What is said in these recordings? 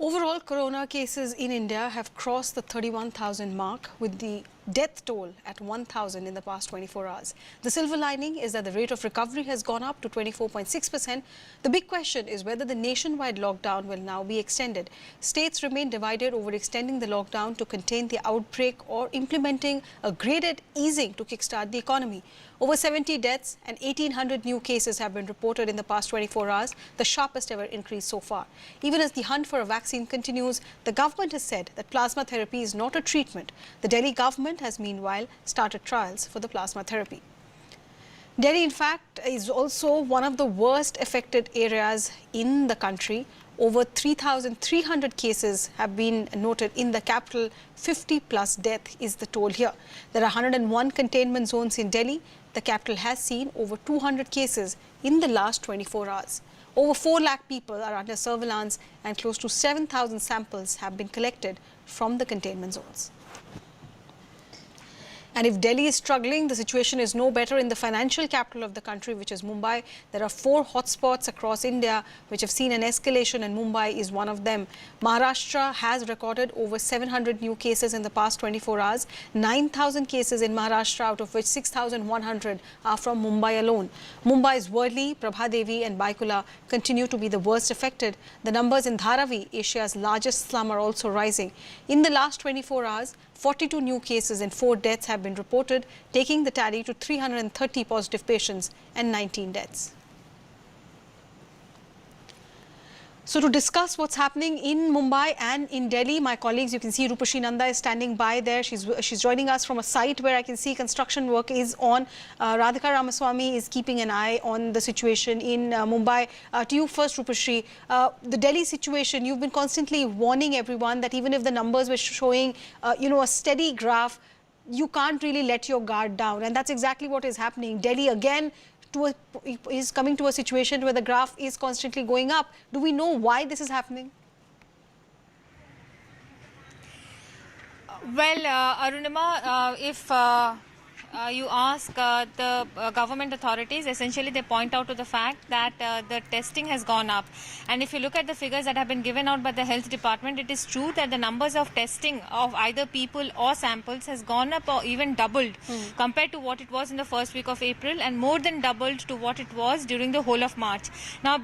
Overall, corona cases in India have crossed the 31,000 mark, with the death toll at 1,000 in the past 24 hours. The silver lining is that the rate of recovery has gone up to 24.6%. The big question is whether the nationwide lockdown will now be extended. States remain divided over extending the lockdown to contain the outbreak or implementing a graded easing to kickstart the economy. Over 70 deaths and 1,800 new cases have been reported in the past 24 hours, the sharpest ever increase so far. Even as the hunt for a vaccine continues, the government has said that plasma therapy is not a treatment. The Delhi government has meanwhile started trials for the plasma therapy. Delhi, in fact, is also one of the worst affected areas in the country. Over 3,300 cases have been noted in the capital. 50+ death is the toll here. There are 101 containment zones in Delhi. The capital has seen over 200 cases in the last 24 hours. Over 4 lakh people are under surveillance and close to 7,000 samples have been collected from the containment zones. And if Delhi is struggling, the situation is no better in the financial capital of the country, which is Mumbai. There are 4 hotspots across India which have seen an escalation, and Mumbai is one of them. Maharashtra has recorded over 700 new cases in the past 24 hours. 9,000 cases in Maharashtra, out of which 6,100 are from Mumbai alone. Mumbai's Worli, Prabhadevi and Baikula continue to be the worst affected. The numbers in Dharavi, Asia's largest slum, are also rising. In the last 24 hours, 42 new cases and 4 deaths have been reported, taking the tally to 330 positive patients and 19 deaths. So to discuss what's happening in Mumbai and in Delhi, my colleagues, you can see Rupashri Nanda is standing by there. She's joining us from a site where I can see construction work is on. Radhika Ramaswamy is keeping an eye on the situation in Mumbai. To you first, Rupashri, the Delhi situation, you've been constantly warning everyone that even if the numbers were showing, a steady graph, you can't really let your guard down. And that's exactly what is happening. Delhi again is coming to a situation where the graph is constantly going up. Do we know why this is happening? Well, Arunima, if you ask the government authorities, essentially they point out to the fact that the testing has gone up. And if you look at the figures that have been given out by the health department, it is true that the numbers of testing of either people or samples has gone up or even doubled compared to what it was in the first week of April, and more than doubled to what it was during the whole of March. Now,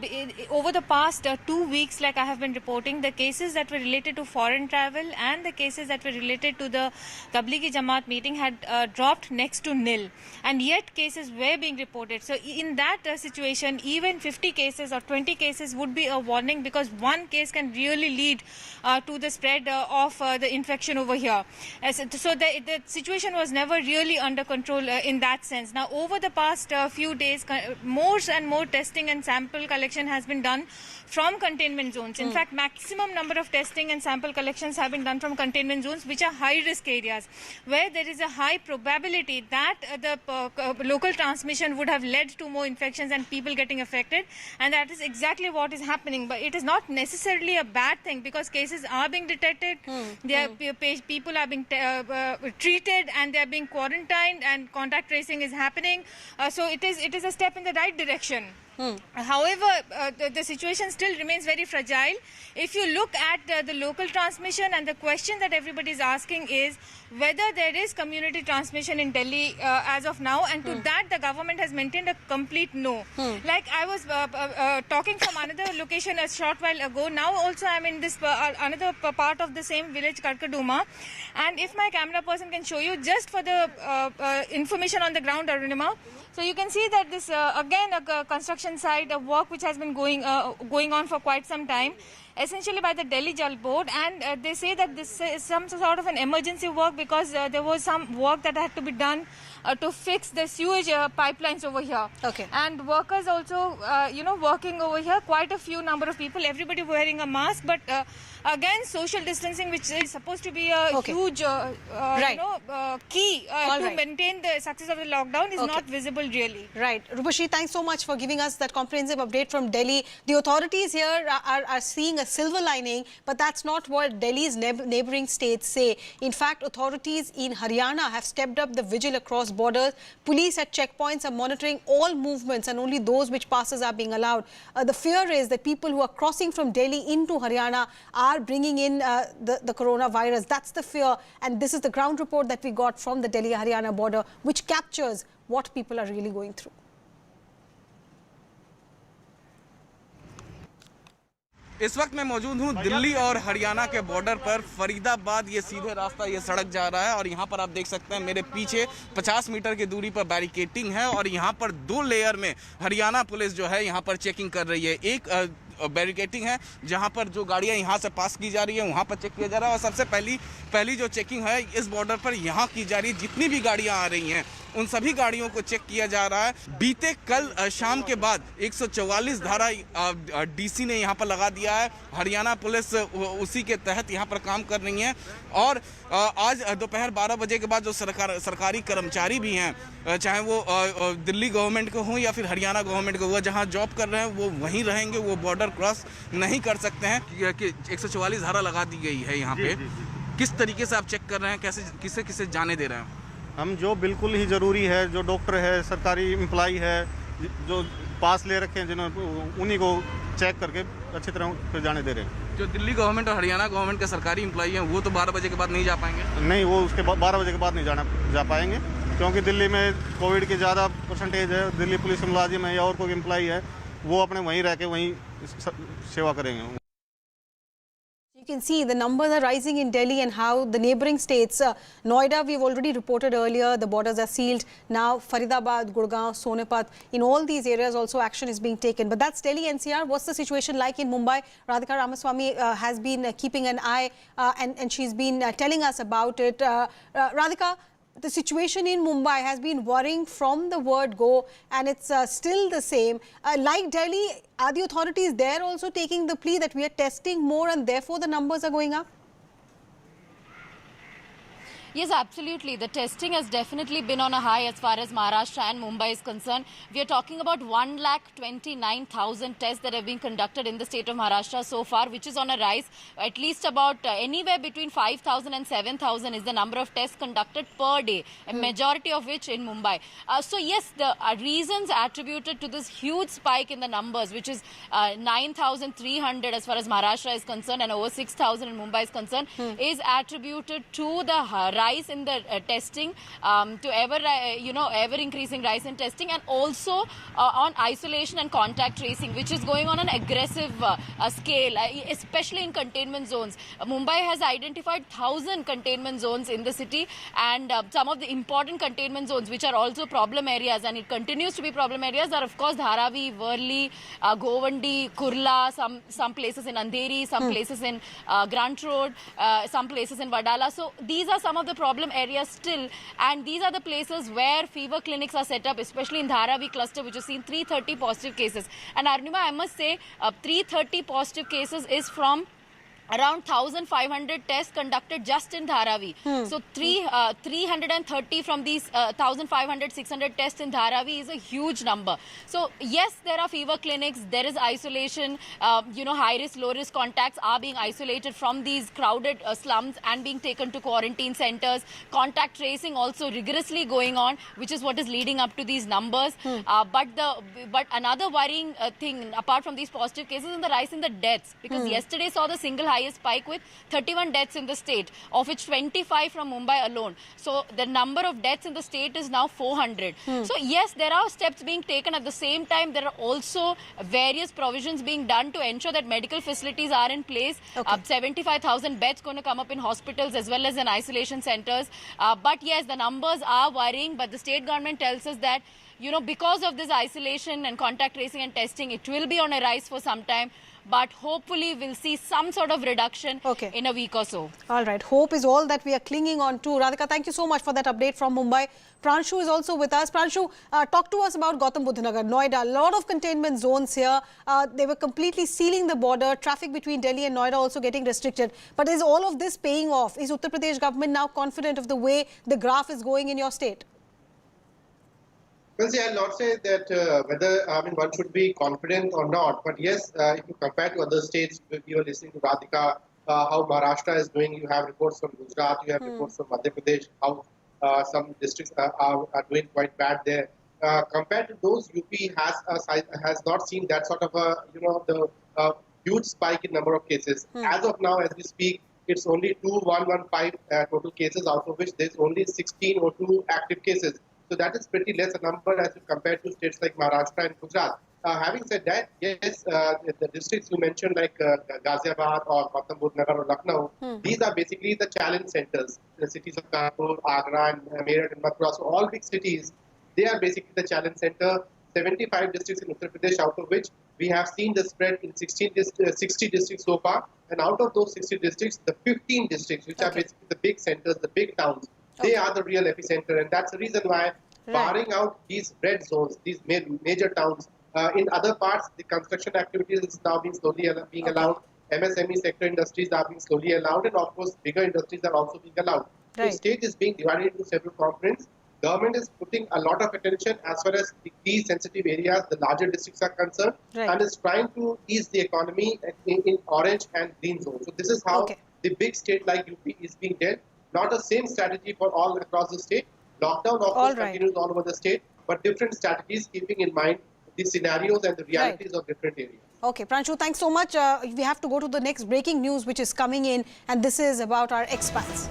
over the past 2 weeks, like I have been reporting, the cases that were related to foreign travel and the cases that were related to the Tablighi Jamaat meeting had dropped next to nil, and yet cases were being reported. So in that situation, even 50 cases or 20 cases would be a warning, because one case can really lead to the spread of the infection over here. So the situation was never really under control in that sense. Now, over the past few days, more and more testing and sample collection has been done from containment zones. In fact, maximum number of testing and sample collections have been done from containment zones, which are high-risk areas, where there is a high probability that the local transmission would have led to more infections and people getting affected. And that is exactly what is happening. But it is not necessarily a bad thing, because cases are being detected, people are being treated, and they are being quarantined, and contact tracing is happening. So it is a step in the right direction. However, the situation still remains very fragile. If you look at the local transmission, and the question that everybody is asking is whether there is community transmission in Delhi as of now, and to that the government has maintained a complete no. Like I was talking from another location a short while ago. Now also I am in this another part of the same village, Karkaduma, and if my camera person can show you just for the information on the ground, Arunima. So you can see that this again a construction site, a work which has been going on for quite some time, essentially by the Delhi Jal Board, and they say that this is some sort of an emergency work, because there was some work that had to be done to fix the sewage pipelines over here. Okay. And workers also, working over here, quite a few number of people, everybody wearing a mask, but again, social distancing, which is supposed to be a huge, key to maintain the success of the lockdown, is not visible really. Right. Rupashri, thanks so much for giving us that comprehensive update from Delhi. The authorities here are seeing a silver lining, but that's not what Delhi's neighbouring states say. In fact, authorities in Haryana have stepped up the vigil across borders. Police at checkpoints are monitoring all movements and only those which passes are being allowed. The fear is that people who are crossing from Delhi into Haryana are bringing in the coronavirus. That's the fear, and this is the ground report that we got from the Delhi-Haryana border, which captures what people are really going through. इस वक्त मैं मौजूद हूं दिल्ली और हरियाणा के border पर। फरीदाबाद ये सीधे रास्ता, ये सड़क जा रहा है और यहां पर आप देख सकते हैं मेरे पीछे 50 मीटर की दूरी पर बैरिकेटिंग है और यहां पर 2 लेयर में हरियाणा पुलिस जो है यहां पर चेकिंग कर रही है। एक बैरिकेटिंग है जहां पर जो गाड़ियां यहां से पास की जा रही है वहां पर चेक किया जा रहा है और सबसे पहली जो चेकिंग है इस बॉर्डर पर यहां की जा रही है। जितनी भी गाड़ियां आ रही हैं उन सभी गाड़ियों को चेक किया जा रहा है। बीते कल शाम के बाद 144 धारा डीसी ने यहां पर लगा दिया है। हरियाणा पुलिस उसी के तहत यहां पर काम कर रही है और आज दोपहर 12 बजे के बाद जो सरकारी कर्मचारी भी हैं, चाहे वो दिल्ली गवर्नमेंट के हों या फिर हरियाणा गवर्नमेंट के, वो जहां जॉब कर रहे हैं वो वहीं रहेंगे, वो बॉर्डर क्रॉस नहीं कर सकते हैं कि 144 धारा लगा दी गई है यहाँ पे। किस तरीके से आप चेक कर रहे हैं, कैसे किसे किसे जाने दे रहे हैं? हम जो बिल्कुल ही ज़रूरी है, जो डॉक्टर है, सरकारी एम्प्लॉई है, जो पास ले रखे हैं जिन्होंने, उन्हीं को चेक करके अच्छी तरह फिर जाने दे रहे हैं। जो दिल्ली गवर्नमेंट और हरियाणा गवर्नमेंट के सरकारी एम्प्लॉई हैं वो तो 12 बजे के बाद नहीं जा पाएंगे? नहीं, वो उसके 12 बजे के बाद नहीं जा पाएंगे क्योंकि दिल्ली में कोविड की ज़्यादा परसेंटेज है। दिल्ली पुलिस मुलाजिम है या और कोई एम्प्लॉई है वो अपने वहीं रह के वहीं सेवा करेंगे। You can see the numbers are rising in Delhi and how the neighboring states, Noida, we've already reported earlier, the borders are sealed. Now Faridabad, Gurgaon, Sonepat, in all these areas also action is being taken. But that's Delhi NCR. What's the situation like in Mumbai? Radhika Ramaswamy has been keeping an eye and she's been telling us about it. Radhika, the situation in Mumbai has been worrying from the word go, and it's still the same. Like Delhi, are the authorities there also taking the plea that we are testing more and therefore the numbers are going up? Yes, absolutely. The testing has definitely been on a high as far as Maharashtra and Mumbai is concerned. We are talking about 1,29,000 tests that have been conducted in the state of Maharashtra so far, which is on a rise. At least about anywhere between 5,000 and 7,000 is the number of tests conducted per day, a majority of which in Mumbai. So yes, the reasons attributed to this huge spike in the numbers, which is 9,300 as far as Maharashtra is concerned and over 6,000 in Mumbai is concerned, is attributed to the rise in the testing, to ever increasing rise in testing, and also on isolation and contact tracing, which is going on an aggressive scale, especially in containment zones. Mumbai has identified 1,000 containment zones in the city, and some of the important containment zones which are also problem areas, and it continues to be problem areas, are of course Dharavi, Worli, Govandi, Kurla, some places in Andheri, some places in Grunt Road, some places in Vadala. So these are some of the problem areas still, and these are the places where fever clinics are set up, especially in Dharavi cluster, which has seen 330 positive cases. And Arunima, I must say, 330 positive cases is from around 1,500 tests conducted just in Dharavi. So 330 from these 1,500, 600 tests in Dharavi is a huge number. So yes, there are fever clinics, there is isolation, high risk, low risk contacts are being isolated from these crowded slums and being taken to quarantine centers. Contact tracing also rigorously going on, which is what is leading up to these numbers. But another worrying thing apart from these positive cases is the rise in the deaths, because yesterday saw the single highest spike with 31 deaths in the state, of which 25 from Mumbai alone. So the number of deaths in the state is now 400. So yes, there are steps being taken. At the same time, there are also various provisions being done to ensure that medical facilities are in place. 75,000 beds going to come up in hospitals as well as in isolation centers. But yes, the numbers are worrying, but the state government tells us that because of this isolation and contact tracing and testing, it will be on a rise for some time. But hopefully we'll see some sort of reduction in a week or so. All right. Hope is all that we are clinging on to. Radhika, thank you so much for that update from Mumbai. Pranshu is also with us. Pranshu, talk to us about Gautam Buddha Nagar, Noida. A lot of containment zones here. They were completely sealing the border. Traffic between Delhi and Noida also getting restricted. But is all of this paying off? Is Uttar Pradesh government now confident of the way the graph is going in your state? Well, see, I'll not say that whether one should be confident or not. But yes, if you compare to other states, you are listening to Radhika, how Maharashtra is doing. You have reports from Gujarat, you have reports from Madhya Pradesh, how some districts are doing quite bad there. Compared to those, UP has not seen that sort of a the huge spike in number of cases. As of now, as we speak, it's only 2115 total cases, out of which there's only 1602 active cases. So that is pretty less a number as compared to states like Maharashtra and Gujarat. Having said that, yes, the districts you mentioned like Ghaziabad or Gautam Budh Nagar or Lucknow, these are basically the challenge centers. The cities of Kanpur, Agra, and Meerut and Mathura. So all big cities, they are basically the challenge center. 75 districts in Uttar Pradesh, out of which we have seen the spread in 60 districts so far. And out of those 60 districts, the 15 districts, which are basically the big centers, the big towns, they are the real epicenter. And that's the reason why, barring out these red zones, these major towns, in other parts, the construction activities is now being slowly allowed. MSME sector industries are being slowly allowed, and of course, bigger industries are also being allowed. Right. The state is being divided into several components. Government is putting a lot of attention as far as the key sensitive areas, the larger districts are concerned, and is trying to ease the economy in orange and green zones. So this is how the big state like UP is being dealt. Not the same strategy for all across the state. Lockdown, of course, continues all over the state, but different strategies keeping in mind the scenarios and the realities of different areas. Okay, Pranshu, thanks so much. We have to go to the next breaking news which is coming in, and this is about our expats.